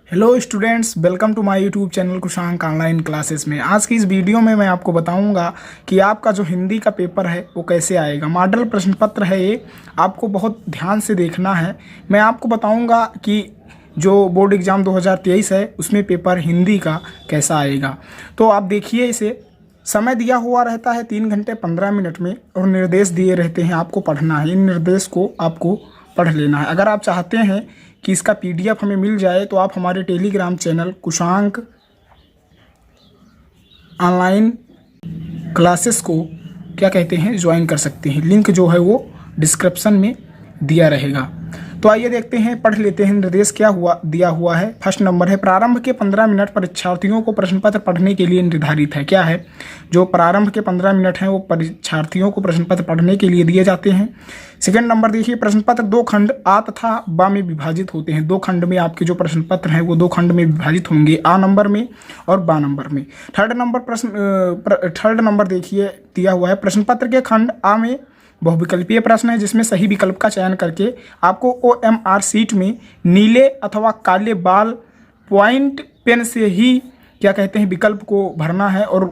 Hello students, welcome to my YouTube channel Kushank online classes में। आज की इस वीडियो में मैं आपको बताऊंगा कि आपका जो हिंदी का पेपर है वो कैसे आएगा। मॉडल प्रश्न पत्र है ये, आपको बहुत ध्यान से देखना है। मैं आपको बताऊंगा कि जो बोर्ड एग्ज़ाम 2023 है उसमें पेपर हिंदी का कैसा आएगा। तो आप देखिए, इसे समय दिया हुआ रहता है 3 घंटे 15 मिनट में और निर्देश दिए रहते हैं, आपको पढ़ना है। इन निर्देश को आपको पढ़ लेना है। अगर आप चाहते हैं कि इसका पीडीएफ हमें मिल जाए तो आप हमारे Telegram channel Kushank online classes को क्या कहते हैं ज्वाइन कर सकते हैं। लिंक जो है वो डिस्क्रिप्शन में दिया रहेगा। तो आइए देखते हैं, पढ़ लेते हैं। निर्देश क्या दिया हुआ है। फर्स्ट नंबर है, प्रारंभ के 15 मिनट परीक्षार्थियों को प्रश्न पत्र पढ़ने के लिए निर्धारित है। क्या है, जो प्रारंभ के 15 मिनट हैं वो परीक्षार्थियों को प्रश्न पत्र पढ़ने के लिए दिए जाते हैं। सेकंड नंबर देखिए, प्रश्न पत्र 2 खंड आ तथा बा में विभाजित होते हैं। 2 खंड में आपके जो प्रश्न पत्र हैं वो 2 खंड में विभाजित होंगे, आ नंबर में और बा नंबर में। थर्ड नंबर देखिए दिया हुआ है, प्रश्न पत्र के खंड आ में बहुविकल्पीय प्रश्न है जिसमें सही विकल्प का चयन करके आपको OMR सीट में नीले अथवा काले बाल पॉइंट पेन से ही क्या कहते हैं विकल्प को भरना है और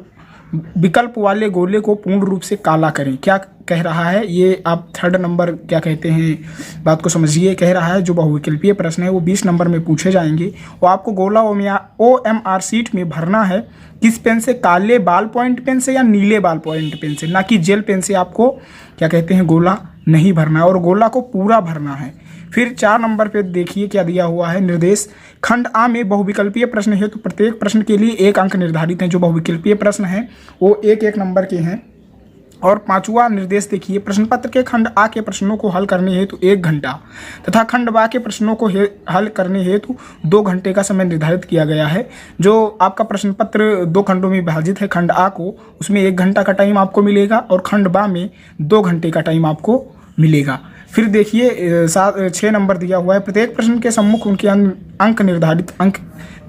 विकल्प वाले गोले को पूर्ण रूप से काला करें। क्या कह रहा है ये, आप थर्ड नंबर क्या कहते हैं बात को समझिए। कह रहा है जो बहुविकल्पीय प्रश्न है वो 20 नंबर में पूछे जाएंगे और आपको गोला OMR सीट में भरना है किस पेन से, काले बाल पॉइंट पेन से या नीले बाल पॉइंट पेन से, ना कि जेल पेन से आपको क्या कहते हैं गोला नहीं भरना है और गोला को पूरा भरना है। फिर 4 नंबर पे देखिए क्या दिया हुआ है निर्देश, खंड आ में बहुविकल्पीय प्रश्न है तो प्रत्येक प्रश्न के लिए 1 अंक निर्धारित हैं। जो बहुविकल्पीय प्रश्न हैं वो 1-1 नंबर के हैं। और 5वां निर्देश देखिए, प्रश्न पत्र के खंड आ के प्रश्नों को हल करने हेतु 1 घंटा तथा खंड बा के प्रश्नों को हल करने हेतु 2 घंटे का समय निर्धारित किया गया है। जो आपका प्रश्न पत्र 2 खंडों में विभाजित है, खंड आ को उसमें 1 घंटा का टाइम आपको मिलेगा और खंड बा में 2 घंटे का टाइम आपको मिलेगा। फिर देखिए 6 नंबर दिया हुआ है, प्रत्येक प्रश्न के सम्मुख उनके अंक निर्धारित अंक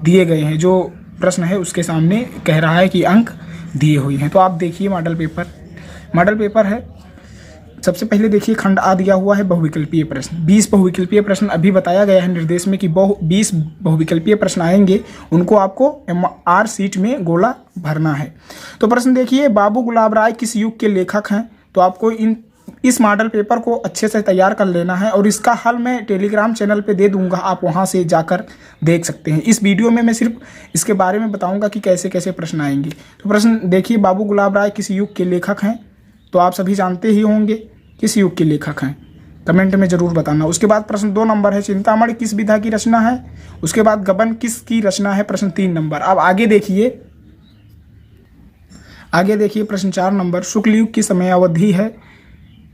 दिए गए हैं। जो प्रश्न है उसके सामने कह रहा है कि अंक दिए हुए हैं। तो आप देखिए मॉडल पेपर है। सबसे पहले देखिए खंड आ दिया हुआ है बहुविकल्पीय प्रश्न, 20 बहुविकल्पीय प्रश्न अभी बताया गया है निर्देश में कि 20 बहुविकल्पीय प्रश्न आएंगे, उनको आपको MR सीट में गोला भरना है। तो प्रश्न देखिए, बाबू गुलाब राय किस युग के लेखक हैं। तो आपको इस मॉडल पेपर को अच्छे से तैयार कर लेना है और इसका हल मैं टेलीग्राम चैनल पे दे दूंगा, आप वहां से जाकर देख सकते हैं। इस वीडियो में मैं सिर्फ इसके बारे में बताऊंगा कि कैसे कैसे प्रश्न आएंगे। तो प्रश्न देखिए, बाबू गुलाब राय किस युग के लेखक हैं। तो आप सभी जानते ही होंगे किस युग के लेखक हैं, कमेंट में जरूर बताना। उसके बाद प्रश्न 2 नंबर है, चिंतामणि किस विधा की रचना है। उसके बाद गबन किस की रचना है, प्रश्न 3 नंबर। अब आगे देखिए प्रश्न 4 नंबर, शुक्ल युग की समयावधि है।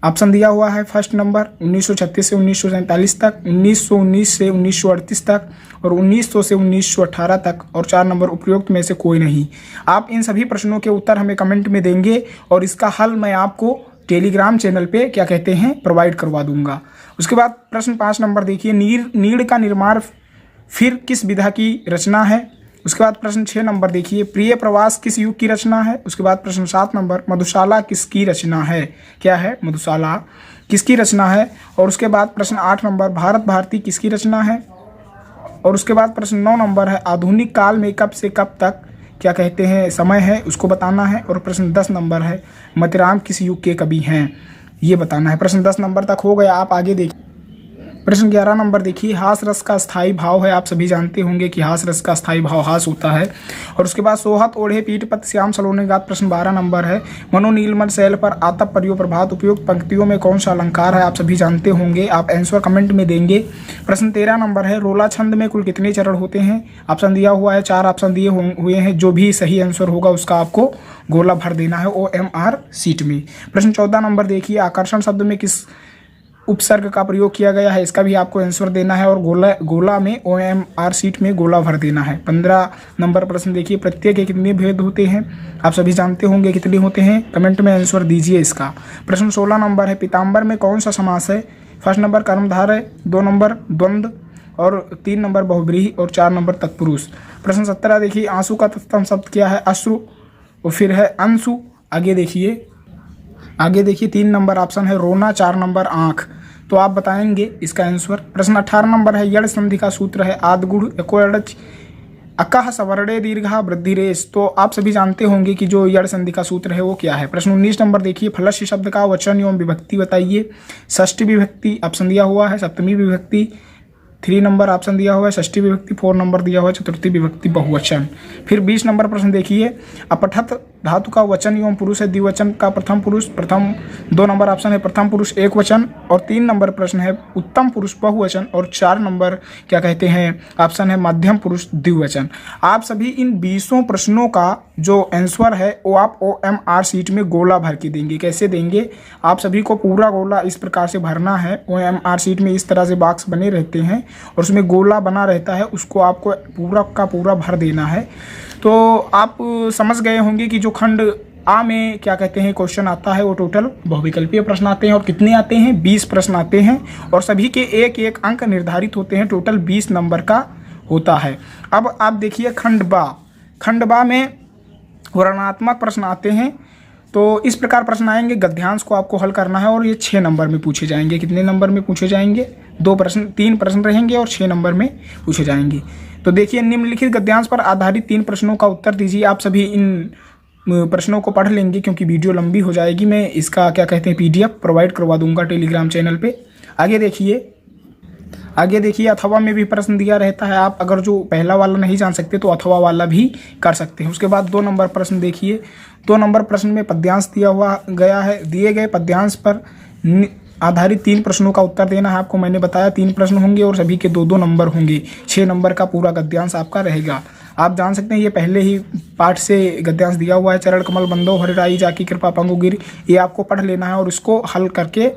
ऑप्शन दिया हुआ है, फर्स्ट नंबर 1936 से 1947 तक, 1919 से 1938 तक और 1900 से 1918 तक और 4 नंबर उपरोक्त में से कोई नहीं। आप इन सभी प्रश्नों के उत्तर हमें कमेंट में देंगे और इसका हल मैं आपको टेलीग्राम चैनल पे क्या कहते हैं प्रोवाइड करवा दूंगा। उसके बाद प्रश्न 5 नंबर देखिए, नीड़ का निर्माण फिर किस विधा की रचना है। उसके बाद प्रश्न 6 नंबर देखिए, प्रिय प्रवास किस युग की रचना है। उसके बाद प्रश्न 7 नंबर, मधुशाला किसकी रचना है। क्या है, मधुशाला किसकी रचना है। और उसके बाद प्रश्न 8 नंबर, भारत भारती किसकी रचना है। और उसके बाद प्रश्न 9 नंबर है, आधुनिक काल में कब से कब तक क्या कहते हैं समय है, उसको बताना है। और प्रश्न 10 नंबर है, मतिराम किस युग के कवि हैं, ये बताना है। प्रश्न 10 नंबर तक हो गया। आप आगे देखिए प्रश्न 11 नंबर देखिए, हास रस का स्थायी भाव है। आप सभी जानते होंगे कि हास रस का स्थायी भाव हास होता है। और उसके बाद सोहत ओढ़े पीठ पत श्याम सलोने गात, प्रश्न 12 नंबर है, मनोनीलमन शैल पर आतप परियो प्रभात उपयुक्त पंक्तियों में कौन सा अलंकार है। आप सभी जानते होंगे, आप आंसर कमेंट में देंगे। प्रश्न 13 नंबर है, रोला छंद में कुल कितने चरण होते हैं। ऑप्शन दिया हुआ है, 4 ऑप्शन दिए हुए हैं। जो भी सही आंसर होगा उसका आपको गोला भर देना है OMR सीट में। प्रश्न 14 नंबर देखिए, आकर्षण शब्द में किस उपसर्ग का प्रयोग किया गया है, इसका भी आपको आंसर देना है और गोला में OMR सीट में गोला भर देना है। 15 नंबर प्रश्न देखिए, प्रत्यय के कितने भेद होते हैं। आप सभी जानते होंगे कितने होते हैं, कमेंट में आंसर दीजिए इसका। प्रश्न 16 नंबर है, पीताम्बर में कौन सा समास है। फर्स्ट नंबर कर्मधार है, 2 नंबर द्वंद्व और 3 नंबर बहुब्रीहि और 4 नंबर तत्पुरुष। प्रश्न 17 देखिए, आंसू का तत्सम शब्द क्या है, अश्रु और फिर है अंशु। आगे देखिए 3 नंबर ऑप्शन है रोना, 4 नंबर आँख। तो आप बताएंगे इसका आंसर। प्रश्न 18 नंबर है, यड़ संधि का सूत्र है आदगुड़ एकोयडच अकह सवर्णे दीर्घा वृद्धिरेश। तो आप सभी जानते होंगे कि जो यड़ संधि का सूत्र है वो क्या है। प्रश्न 19 नंबर देखिए, फलस्य शब्द का वचन एवं विभक्ति बताइए। षष्ठी विभक्ति ऑप्शन दिया हुआ है, सप्तमी विभक्ति 3 नंबर ऑप्शन दिया हुआ है, षष्ठी विभक्ति 4 नंबर दिया हुआ है, चतुर्थी विभक्ति बहुवचन। फिर 20 नंबर प्रश्न देखिए, अपठत धातु का वचन एवं पुरुष है, द्विवचन का प्रथम पुरुष, प्रथम 2 नंबर ऑप्शन है प्रथम पुरुष एक वचन, और 3 नंबर प्रश्न है उत्तम पुरुष बहुवचन, और 4 नंबर क्या कहते हैं ऑप्शन है मध्यम पुरुष द्विवचन। आप सभी इन 20 प्रश्नों का जो आंसर है वो आप OMR शीट में गोला भर के देंगे। कैसे देंगे, आप सभी को पूरा गोला इस प्रकार से भरना है। OMR शीट में इस तरह से बॉक्स बने रहते हैं और उसमें गोला बना रहता है, उसको आपको पूरा का पूरा भर देना है। तो आप समझ गए होंगे कि जो खंड आ में क्या कहते हैं क्वेश्चन आता है वो टोटल बहुविकल्पीय प्रश्न आते हैं, और कितने आते हैं 20 प्रश्न आते हैं, और सभी के एक एक अंक निर्धारित होते हैं, टोटल 20 नंबर का होता है। अब आप देखिए खंड बा में वर्णनात्मक प्रश्न आते हैं। तो इस प्रकार प्रश्न आएंगे, गद्यांश को आपको हल करना है और ये 6 नंबर में पूछे जाएंगे। कितने नंबर में पूछे जाएंगे, 3 प्रश्न रहेंगे और 6 नंबर में पूछे जाएंगे। तो देखिए, निम्नलिखित गद्यांश पर आधारित 3 प्रश्नों का उत्तर दीजिए। आप सभी इन प्रश्नों को पढ़ लेंगे क्योंकि वीडियो लंबी हो जाएगी। मैं इसका क्या कहते हैं PDF प्रोवाइड करवा दूंगा टेलीग्राम चैनल पे। आगे देखिए अथवा में भी प्रश्न दिया रहता है। आप अगर जो पहला वाला नहीं जान सकते तो अथवा वाला भी कर सकते हैं। उसके बाद 2 नंबर प्रश्न देखिए, 2 नंबर प्रश्न में पद्यांश दिया हुआ गया है। दिए गए पद्यांश पर आधारित 3 प्रश्नों का उत्तर देना है आपको। मैंने बताया 3 प्रश्न होंगे और सभी के 2-2 नंबर होंगे। 6 नंबर का पूरा गद्यांश आपका रहेगा। आप जान सकते हैं ये पहले ही पाठ से गद्यांश दिया हुआ है। चरण कमल बंदो हरिराई जाकी कृपा पंगु गिर, ये आपको पढ़ लेना है और इसको हल करके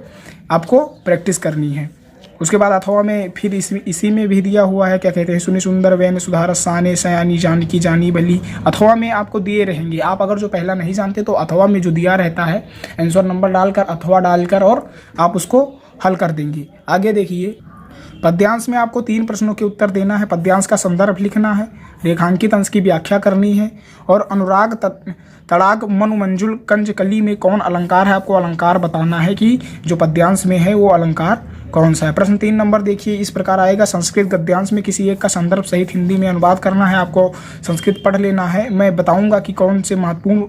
आपको प्रैक्टिस करनी है। उसके बाद अथवा में फिर इसी में भी दिया हुआ है, क्या कहते हैं सुनि सुंदर वैन सुधार साने सयानी जानकी जानी भली। अथवा में आपको दिए रहेंगे। आप अगर जो पहला नहीं जानते तो अथवा में जो दिया रहता है आंसर नंबर डालकर अथवा डालकर और आप उसको हल कर देंगे। आगे देखिए, पद्यांश में आपको 3 प्रश्नों के उत्तर देना है। पद्यांश का संदर्भ लिखना है, रेखांकित अंश की व्याख्या करनी है, और अनुराग तड़ाग मनु मंजुल कंज कली में कौन अलंकार है, आपको अलंकार बताना है कि जो पद्यांश में है वो अलंकार कौन सा है। प्रश्न 3 नंबर देखिए, इस प्रकार आएगा, संस्कृत गद्यांश में किसी एक का संदर्भ सहित हिंदी में अनुवाद करना है। आपको संस्कृत पढ़ लेना है। मैं बताऊंगा कि कौन से महत्वपूर्ण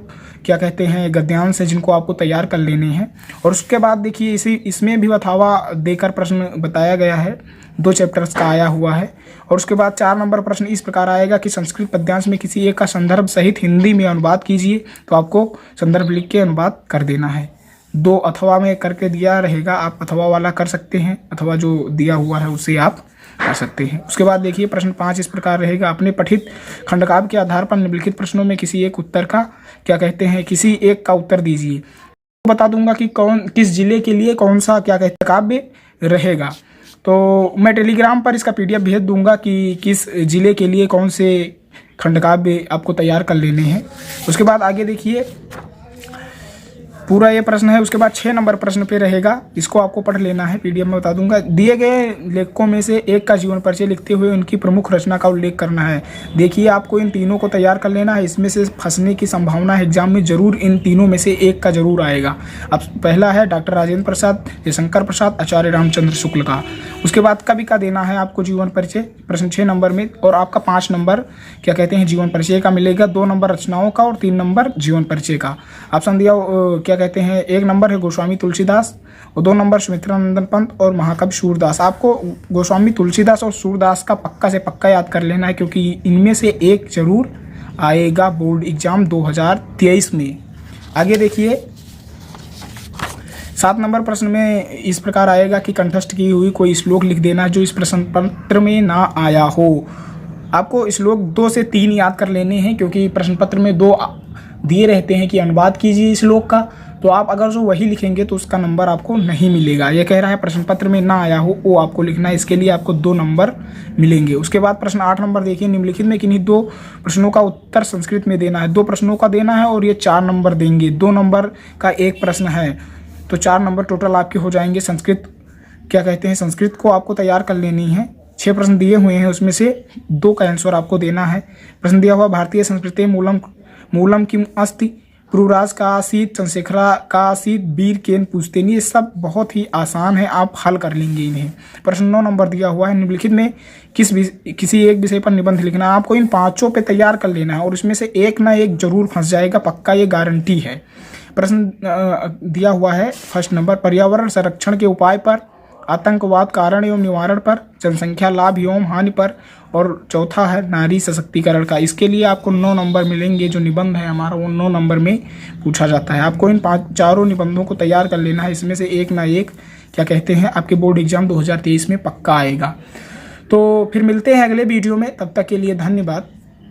क्या कहते हैं गद्यांश है जिनको आपको तैयार कर लेने हैं। और उसके बाद देखिए इसमें भी अथवा देकर प्रश्न बताया गया है, 2 चैप्टर्स का आया हुआ है। और उसके बाद 4 नंबर प्रश्न इस प्रकार आएगा कि संस्कृत पद्यांश में किसी एक का संदर्भ सहित हिंदी में अनुवाद कीजिए। तो आपको संदर्भ लिख के अनुवाद कर देना है। 2 अथवा में करके दिया रहेगा, आप अथवा वाला कर सकते हैं, अथवा जो दिया हुआ है उसे आप कर सकते हैं। उसके बाद देखिए प्रश्न 5 इस प्रकार रहेगा, अपने पठित खंडकाव्य के आधार पर निम्नलिखित प्रश्नों में किसी एक उत्तर का क्या कहते हैं किसी एक का उत्तर दीजिए। बता दूंगा कि किस जिले के लिए कौन सा क्या कहते हैं काव्य रहेगा। तो मैं टेलीग्राम पर इसका PDF भेज दूंगा कि किस जिले के लिए कौन से खंडकाव्य आपको तैयार कर लेने हैं। उसके बाद आगे देखिए पूरा ये प्रश्न है। उसके बाद 6 नंबर प्रश्न पे रहेगा, इसको आपको पढ़ लेना है, PDF में बता दूंगा। दिए गए लेखकों में से एक का जीवन परिचय लिखते हुए उनकी प्रमुख रचना का उल्लेख करना है। देखिए आपको इन तीनों को तैयार कर लेना है। इसमें से फंसने की संभावना है एग्जाम में, जरूर इन तीनों में से एक का जरूर आएगा। अब पहला है डॉक्टर राजेंद्र प्रसाद, जयशंकर प्रसाद, आचार्य रामचंद्र शुक्ल का। उसके बाद कवि का देना है आपको जीवन परिचय, प्रश्न 6 नंबर में, और आपका 5 नंबर क्या कहते हैं जीवन परिचय का मिलेगा, 2 नंबर रचनाओं का और 3 नंबर जीवन परिचय का। ऑप्शन दिया क्या कहते हैं 1 नंबर है गोस्वामी तुलसीदास और 2 नंबर सुमित्रानंदन पंत और महाकवि सूरदास। आपको गोस्वामी तुलसीदास और सूरदास का पक्का से पक्का याद कर लेना है क्योंकि इनमें से एक जरूर आएगा बोर्ड एग्जाम 2023 में। आगे देखिए 7 नंबर प्रश्न में इस प्रकार आएगा कि कंठस्थ की हुई कोई श्लोक लिख देना जो इस प्रश्न पत्र में ना आया हो। आपको श्लोक 2 से 3 याद कर लेने हैं क्योंकि प्रश्न पत्र में 2 दिए रहते हैं कि अनुवाद कीजिए श्लोक का। तो आप अगर जो वही लिखेंगे तो उसका नंबर आपको नहीं मिलेगा। यह कह रहा है प्रश्न पत्र में ना आया हो वो आपको लिखना है, इसके लिए आपको 2 नंबर मिलेंगे। उसके बाद प्रश्न 8 नंबर देखिए, निम्नलिखित में किन्हीं 2 प्रश्नों का उत्तर संस्कृत में देना है। 2 प्रश्नों का देना है और ये 4 नंबर देंगे। 2 नंबर का एक प्रश्न है तो 4 नंबर टोटल आपके हो जाएंगे। संस्कृत क्या कहते हैं संस्कृत को आपको तैयार कर लेनी है। 6 प्रश्न दिए हुए हैं, उसमें से 2 का आंसर आपको देना है। प्रश्न दिया हुआ भारतीय संस्कृति मूलम किम अस्ति, पुरुराज का आसित, चंद्रशेखरा का आसित, वीर केन पुश्तैनी, ये सब बहुत ही आसान है, आप हल कर लेंगे इन्हें। प्रश्न 9 नंबर दिया हुआ है, निम्नलिखित में किसी एक विषय पर निबंध लिखना है। आपको इन पांचों पे तैयार कर लेना है और इसमें से एक ना एक जरूर फंस जाएगा, पक्का, ये गारंटी है। प्रश्न दिया हुआ है फर्स्ट नंबर, पर्यावरण संरक्षण के उपाय पर, आतंकवाद कारण एवं निवारण पर, जनसंख्या लाभ एवं हानि पर, और चौथा है नारी सशक्तिकरण का। इसके लिए आपको 9 नंबर मिलेंगे। जो निबंध है हमारा वो 9 नंबर में पूछा जाता है। आपको इन चारों निबंधों को तैयार कर लेना है, इसमें से एक ना एक क्या कहते हैं आपके बोर्ड एग्जाम 2023 में पक्का आएगा। तो फिर मिलते हैं अगले वीडियो में, तब तक के लिए धन्यवाद।